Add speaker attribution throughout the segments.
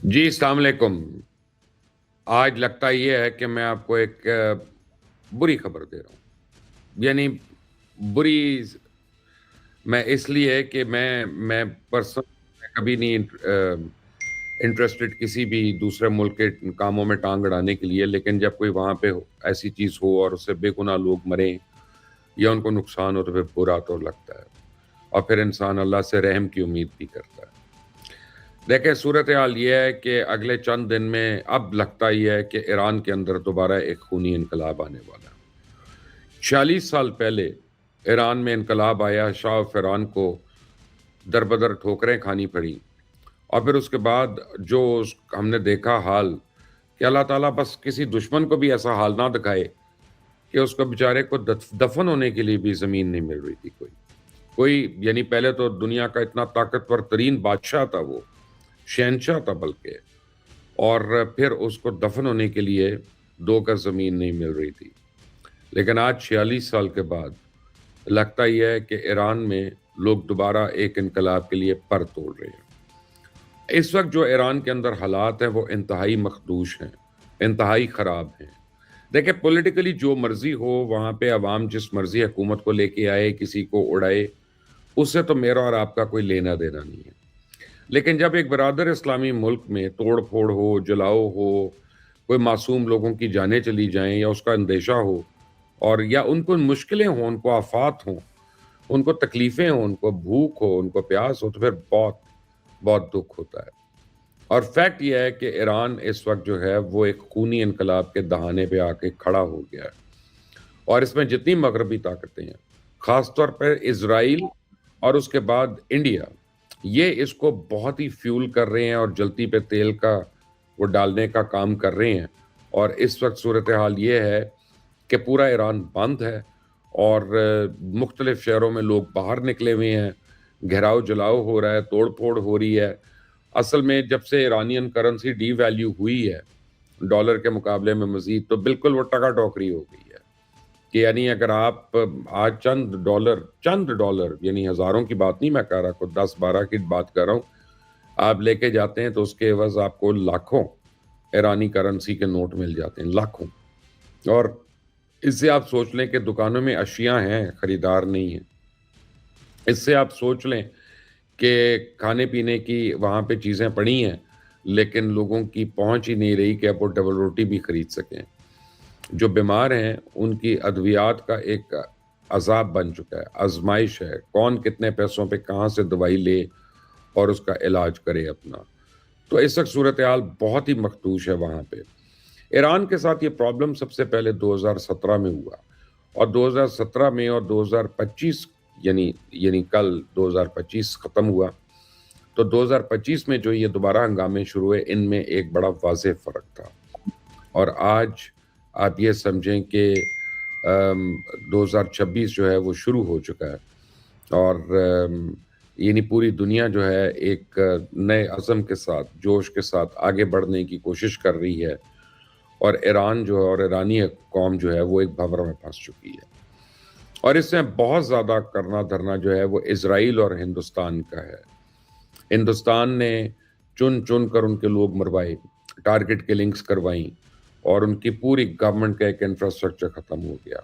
Speaker 1: جی السلام علیکم۔ آج لگتا یہ ہے کہ میں آپ کو ایک بری خبر دے رہا ہوں، یعنی بری میں اس لیے کہ میں پرسنل میں کبھی نہیں انٹرسٹڈ کسی بھی دوسرے ملک کے کاموں میں ٹانگ اڑانے کے لیے، لیکن جب کوئی وہاں پہ ایسی چیز ہو اور اس سے بے گناہ لوگ مریں یا ان کو نقصان ہو تو پھر برا تو لگتا ہے، اور پھر انسان اللہ سے رحم کی امید بھی کرتا ہے۔ دیکھیں صورتحال یہ ہے کہ اگلے چند دن میں اب لگتا یہ ہے کہ ایران کے اندر دوبارہ ایک خونی انقلاب آنے والا ہے۔ 46 سال پہلے ایران میں انقلاب آیا، شاہ فرعون کو در بدر ٹھوکریں کھانی پڑی، اور پھر اس کے بعد جو ہم نے دیکھا حال کہ اللہ تعالیٰ بس کسی دشمن کو بھی ایسا حال نہ دکھائے کہ اس کو بیچارے کو دفن ہونے کے لیے بھی زمین نہیں مل رہی تھی کوئی یعنی پہلے تو دنیا کا اتنا طاقتور ترین بادشاہ تھا، وہ شہنشاہ تھا بلکہ، اور پھر اس کو دفن ہونے کے لیے 2 گز زمین نہیں مل رہی تھی۔ لیکن آج 46 سال کے بعد لگتا یہ ہے کہ ایران میں لوگ دوبارہ ایک انقلاب کے لیے پر توڑ رہے ہیں۔ اس وقت جو ایران کے اندر حالات ہیں وہ انتہائی مخدوش ہیں، انتہائی خراب ہیں۔ دیکھیں پولیٹیکلی جو مرضی ہو، وہاں پہ عوام جس مرضی حکومت کو لے کے آئے، کسی کو اڑائے، اس سے تو میرا اور آپ کا کوئی لینا دینا نہیں ہے۔ لیکن جب ایک برادر اسلامی ملک میں توڑ پھوڑ ہو، جلاؤ ہو، کوئی معصوم لوگوں کی جانیں چلی جائیں یا اس کا اندیشہ ہو، اور یا ان کو مشکلیں ہوں، ان کو آفات ہوں، ان کو تکلیفیں ہوں، ان کو بھوک ہو، ان کو پیاس ہو، تو پھر بہت بہت دکھ ہوتا ہے۔ اور فیکٹ یہ ہے کہ ایران اس وقت جو ہے وہ ایک خونی انقلاب کے دہانے پہ آ کے کھڑا ہو گیا ہے، اور اس میں جتنی مغربی طاقتیں ہیں، خاص طور پر اسرائیل اور اس کے بعد انڈیا، یہ اس کو بہت ہی فیول کر رہے ہیں اور جلتی پہ تیل کا وہ ڈالنے کا کام کر رہے ہیں۔ اور اس وقت صورتحال یہ ہے کہ پورا ایران بند ہے، اور مختلف شہروں میں لوگ باہر نکلے ہوئے ہیں، گھیراؤ جلاؤ ہو رہا ہے، توڑ پھوڑ ہو رہی ہے۔ اصل میں جب سے ایرانین کرنسی ڈی ویلیو ہوئی ہے ڈالر کے مقابلے میں مزید، تو بالکل وہ ٹکا ٹوکری ہو گئی ہے کہ یعنی اگر آپ آج چند ڈالر یعنی ہزاروں کی بات نہیں میں کہہ رہا، خود 10-12 کی بات کر رہا ہوں، آپ لے کے جاتے ہیں تو اس کے عوض آپ کو لاکھوں ایرانی کرنسی کے نوٹ مل جاتے ہیں، لاکھوں۔ اور اس سے آپ سوچ لیں کہ دکانوں میں اشیاء ہیں، خریدار نہیں ہیں۔ اس سے آپ سوچ لیں کہ کھانے پینے کی وہاں پہ چیزیں پڑی ہیں، لیکن لوگوں کی پہنچ ہی نہیں رہی کہ آپ وہ ڈبل روٹی بھی خرید سکیں۔ جو بیمار ہیں ان کی ادویات کا ایک عذاب بن چکا ہے، آزمائش ہے، کون کتنے پیسوں پہ کہاں سے دوائی لے اور اس کا علاج کرے اپنا۔ تو اس وقت صورتحال بہت ہی مخدوش ہے وہاں پہ۔ ایران کے ساتھ یہ پرابلم سب سے پہلے 2017 میں ہوا، اور 2017 میں اور 2025 یعنی کل 2025 ختم ہوا، تو 2025 میں جو یہ دوبارہ ہنگامے شروع ہوئے، ان میں ایک بڑا واضح فرق تھا۔ اور آج آپ یہ سمجھیں کہ 2026 جو ہے وہ شروع ہو چکا ہے، اور یعنی پوری دنیا جو ہے ایک نئے عزم کے ساتھ، جوش کے ساتھ آگے بڑھنے کی کوشش کر رہی ہے، اور ایران جو ہے اور ایرانی قوم جو ہے وہ ایک بھنور میں پھنس چکی ہے۔ اور اس میں بہت زیادہ کرنا دھرنا جو ہے وہ اسرائیل اور ہندوستان کا ہے۔ ہندوستان نے چن چن کر ان کے لوگ مروائے، ٹارگٹ کلنگز کروائیں، اور ان کی پوری گورنمنٹ کا ایک انفراسٹرکچر ختم ہو گیا۔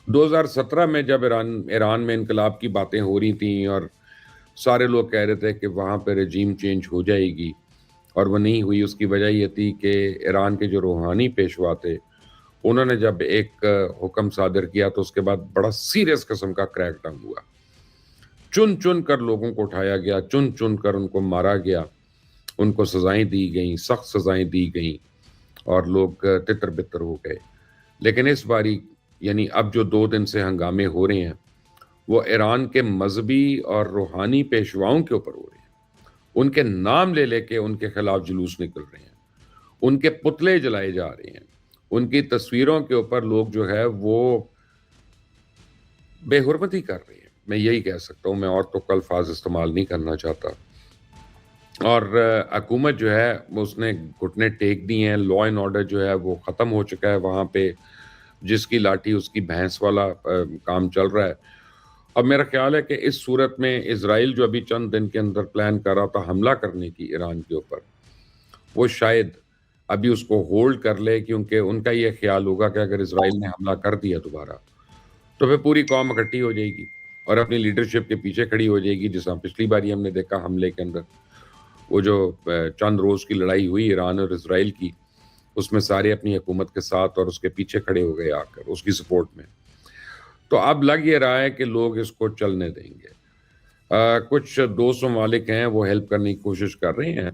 Speaker 1: 2017 میں جب ایران میں انقلاب کی باتیں ہو رہی تھیں اور سارے لوگ کہہ رہے تھے کہ وہاں پہ رجیم چینج ہو جائے گی، اور وہ نہیں ہوئی، اس کی وجہ یہ تھی کہ ایران کے جو روحانی پیشوا تھے انہوں نے جب ایک حکم صادر کیا تو اس کے بعد بڑا سیریس قسم کا کریک ڈاؤن ہوا، چن چن کر لوگوں کو اٹھایا گیا، چن چن کر ان کو مارا گیا، ان کو سزائیں دی گئیں، سخت سزائیں دی گئیں، اور لوگ تتر بتر ہو گئے۔ لیکن اس باری یعنی اب جو 2 دن سے ہنگامے ہو رہے ہیں وہ ایران کے مذہبی اور روحانی پیشواؤں کے اوپر ہو رہے ہیں۔ ان کے نام لے لے کے ان کے خلاف جلوس نکل رہے ہیں، ان کے پتلے جلائے جا رہے ہیں، ان کی تصویروں کے اوپر لوگ جو ہے وہ بے حرمتی کر رہے ہیں۔ میں یہی کہہ سکتا ہوں، میں اور تو الفاظ استعمال نہیں کرنا چاہتا۔ اور حکومت جو ہے اس نے گھٹنے ٹیک دی ہیں، لا اینڈ آرڈر جو ہے وہ ختم ہو چکا ہے وہاں پہ، جس کی لاٹھی اس کی بھینس والا کام چل رہا ہے۔ اب میرا خیال ہے کہ اس صورت میں اسرائیل جو ابھی چند دن کے اندر پلان کر رہا تھا حملہ کرنے کی ایران کے اوپر، وہ شاید ابھی اس کو ہولڈ کر لے، کیونکہ ان کا یہ خیال ہوگا کہ اگر اسرائیل نے حملہ کر دیا دوبارہ تو پھر پوری قوم اکٹھی ہو جائے گی اور اپنی لیڈرشپ کے پیچھے کھڑی ہو جائے گی، جس طرح پچھلی باری ہم نے دیکھا حملے کے اندر وہ جو چند روز کی لڑائی ہوئی ایران اور اسرائیل کی، اس میں سارے اپنی حکومت کے ساتھ اور اس کے پیچھے کھڑے ہو گئے آ کر اس کی سپورٹ میں۔ تو اب لگ یہ رہا ہے کہ لوگ اس کو چلنے دیں گے۔ کچھ دوست ممالک ہیں وہ ہیلپ کرنے کی کوشش کر رہے ہیں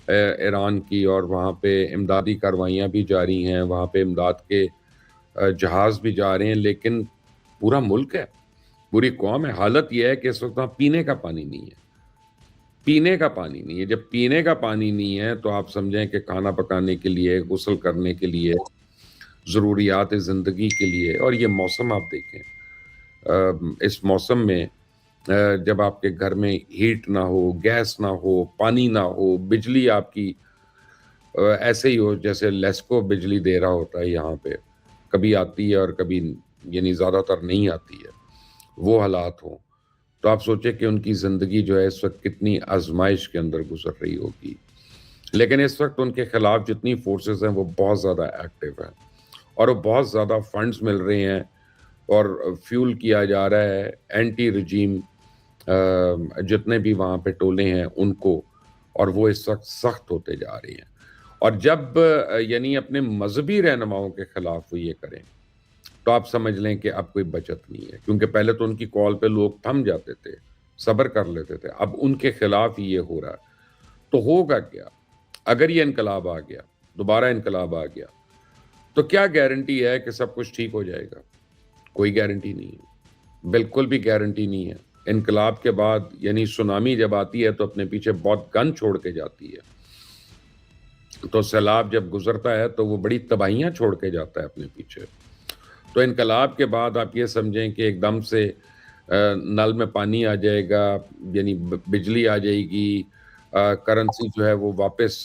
Speaker 1: ایران کی، اور وہاں پہ امدادی کاروائیاں بھی جاری ہیں، وہاں پہ امداد کے جہاز بھی جا رہے ہیں، لیکن پورا ملک ہے، پوری قوم ہے۔ حالت یہ ہے کہ اس وقت وہاں پینے کا پانی نہیں ہے، پینے کا پانی نہیں ہے۔ جب پینے کا پانی نہیں ہے تو آپ سمجھیں کہ کھانا پکانے کے لیے، غسل کرنے کے لیے، ضروریات زندگی کے لیے، اور یہ موسم آپ دیکھیں، اس موسم میں جب آپ کے گھر میں ہیٹ نہ ہو، گیس نہ ہو، پانی نہ ہو، بجلی آپ کی ایسے ہی ہو جیسے لیسکو بجلی دے رہا ہوتا ہے یہاں پہ، کبھی آتی ہے اور کبھی یعنی زیادہ تر نہیں آتی ہے، وہ حالات ہوں، تو آپ سوچیں کہ ان کی زندگی جو ہے اس وقت کتنی آزمائش کے اندر گزر رہی ہوگی۔ لیکن اس وقت ان کے خلاف جتنی فورسز ہیں وہ بہت زیادہ ایکٹیو ہیں، اور وہ بہت زیادہ فنڈز مل رہے ہیں، اور فیول کیا جا رہا ہے اینٹی رجیم جتنے بھی وہاں پہ ٹولے ہیں ان کو، اور وہ اس وقت سخت ہوتے جا رہے ہیں۔ اور جب یعنی اپنے مذہبی رہنماؤں کے خلاف وہ یہ کریں تو آپ سمجھ لیں کہ اب کوئی بچت نہیں ہے، کیونکہ پہلے تو ان کی کال پہ لوگ تھم جاتے تھے، صبر کر لیتے تھے، اب ان کے خلاف ہی یہ ہو رہا ہے۔ تو ہوگا کیا اگر یہ انقلاب آ گیا، دوبارہ انقلاب آ گیا، تو کیا گارنٹی ہے کہ سب کچھ ٹھیک ہو جائے گا؟ کوئی گارنٹی نہیں ہے، بالکل بھی گارنٹی نہیں ہے۔ انقلاب کے بعد یعنی سونامی جب آتی ہے تو اپنے پیچھے بہت گن چھوڑ کے جاتی ہے، تو سیلاب جب گزرتا ہے تو وہ بڑی تباہیاں چھوڑ کے جاتا ہے اپنے پیچھے۔ تو انقلاب کے بعد آپ یہ سمجھیں کہ ایک دم سے نل میں پانی آ جائے گا، یعنی بجلی آ جائے گی، کرنسی جو ہے وہ واپس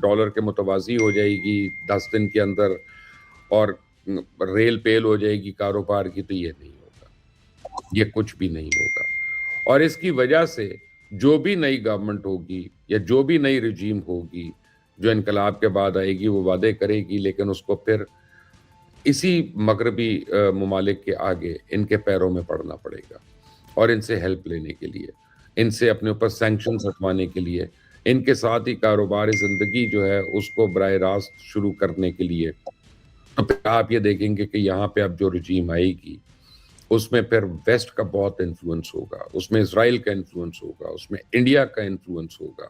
Speaker 1: ڈالر کے متوازی ہو جائے گی 10 دن کے اندر، اور ریل پیل ہو جائے گی کاروبار کی، تو یہ نہیں ہوگا، یہ کچھ بھی نہیں ہوگا۔ اور اس کی وجہ سے جو بھی نئی گورنمنٹ ہوگی یا جو بھی نئی رجیم ہوگی جو انقلاب کے بعد آئے گی، وہ وعدے کرے گی، لیکن اس کو پھر اسی مغربی ممالک کے آگے ان کے پیروں میں پڑنا پڑے گا، اور ان سے ہیلپ لینے کے لیے، ان سے اپنے اوپر سینکشنز ہٹوانے کے لیے، ان کے ساتھ ہی کاروبار زندگی جو ہے اس کو براہ راست شروع کرنے کے لیے۔ تو پھر آپ یہ دیکھیں گے کہ یہاں پہ اب جو رجیم آئے گی اس میں پھر ویسٹ کا بہت انفلوئنس ہوگا، اس میں اسرائیل کا انفلوئنس ہوگا، اس میں انڈیا کا انفلوئنس ہوگا،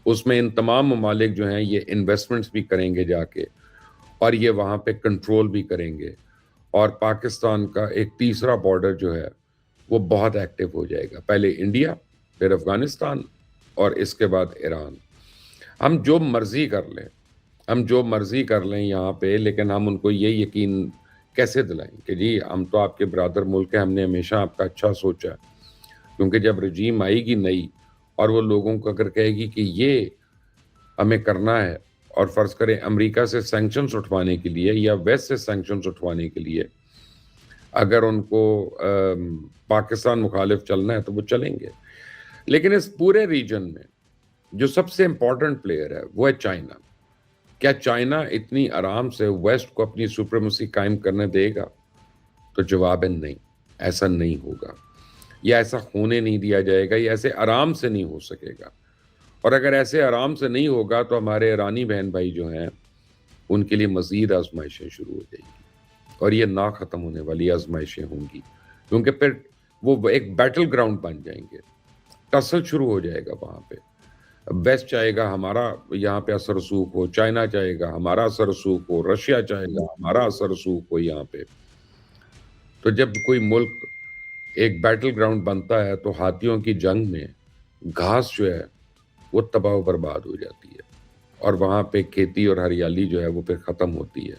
Speaker 1: اس میں ان تمام ممالک جو ہیں یہ انویسٹمنٹس بھی کریں گے جا کے، اور یہ وہاں پہ کنٹرول بھی کریں گے، اور پاکستان کا ایک تیسرا بارڈر جو ہے وہ بہت ایکٹیو ہو جائے گا، پہلے انڈیا، پھر افغانستان، اور اس کے بعد ایران۔ ہم جو مرضی کر لیں، ہم جو مرضی کر لیں یہاں پہ، لیکن ہم ان کو یہ یقین کیسے دلائیں کہ جی ہم تو آپ کے برادر ملک ہیں، ہم نے ہمیشہ آپ کا اچھا سوچا ہے؟ کیونکہ جب رجیم آئے گی نئی اور وہ لوگوں کو اگر کہے گی کہ یہ ہمیں کرنا ہے، اور فرض کریں امریکہ سے سینکشنز اٹھوانے کے لیے یا ویسٹ سے سینکشنز اٹھوانے کے لیے اگر ان کو پاکستان مخالف چلنا ہے تو وہ چلیں گے۔ لیکن اس پورے ریجن میں جو سب سے امپورٹنٹ پلیئر ہے وہ ہے چائنا۔ کیا چائنا اتنی آرام سے ویسٹ کو اپنی سپریمیسی قائم کرنے دے گا؟ تو جواب ہے نہیں، ایسا نہیں ہوگا، یا ایسا ہونے نہیں دیا جائے گا، یا ایسے آرام سے نہیں ہو سکے گا۔ اور اگر ایسے آرام سے نہیں ہوگا تو ہمارے ایرانی بہن بھائی جو ہیں ان کے لیے مزید آزمائشیں شروع ہو جائیں گی، اور یہ نہ ختم ہونے والی آزمائشیں ہوں گی، کیونکہ پھر وہ ایک بیٹل گراؤنڈ بن جائیں گے، ٹسل شروع ہو جائے گا وہاں پہ۔ ویسٹ چاہے گا ہمارا یہاں پہ اثر رسوخ ہو، چائنا چاہے گا ہمارا اثر رسوخ ہو، رشیا چاہے گا ہمارا اثر رسوخ ہو یہاں پہ۔ تو جب کوئی ملک ایک بیٹل گراؤنڈ بنتا ہے تو ہاتھیوں کی جنگ میں گھاس جو ہے وہ تباہ و برباد ہو جاتی ہے، اور وہاں پہ کھیتی اور ہریالی جو ہے وہ پھر ختم ہوتی ہے۔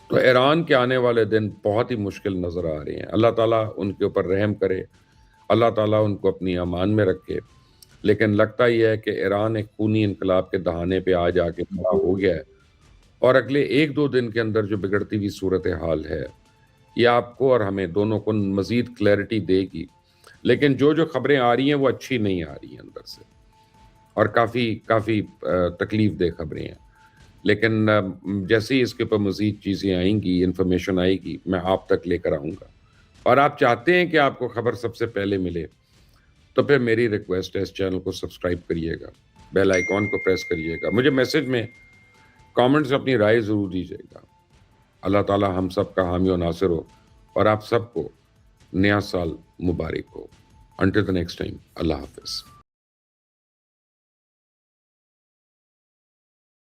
Speaker 1: تو ایران کے آنے والے دن بہت ہی مشکل نظر آ رہے ہیں۔ اللہ تعالیٰ ان کے اوپر رحم کرے، اللہ تعالیٰ ان کو اپنی امان میں رکھے۔ لیکن لگتا یہ ہے کہ ایران ایک خونی انقلاب کے دہانے پہ آ جا کے کھڑا ہو گیا ہے، اور اگلے 1-2 دن کے اندر جو بگڑتی ہوئی صورتحال ہے یہ آپ کو اور ہمیں دونوں کو مزید کلیئرٹی دے گی۔ لیکن جو خبریں آ رہی ہیں وہ اچھی نہیں آ رہی ہیں اندر سے، اور کافی تکلیف دہ خبریں ہیں، لیکن جیسے ہی اس کے اوپر مزید چیزیں آئیں گی، انفارمیشن آئے گی، میں آپ تک لے کر آؤں گا، اور آپ چاہتے ہیں کہ آپ کو خبر سب سے پہلے ملے تو پھر میری ریکویسٹ ہے اس چینل کو سبسکرائب کریے گا، بیل آئیکن کو پریس کریے گا، مجھے میسج میں کامنٹس میں اپنی رائے ضرور دیجیے گا۔ اللہ تعالی ہم سب کا حامی و ناصر ہو، اور آپ سب کو نیا سال مبارک ہو۔ انٹل دی نیکسٹ ٹائم، اللہ حافظ۔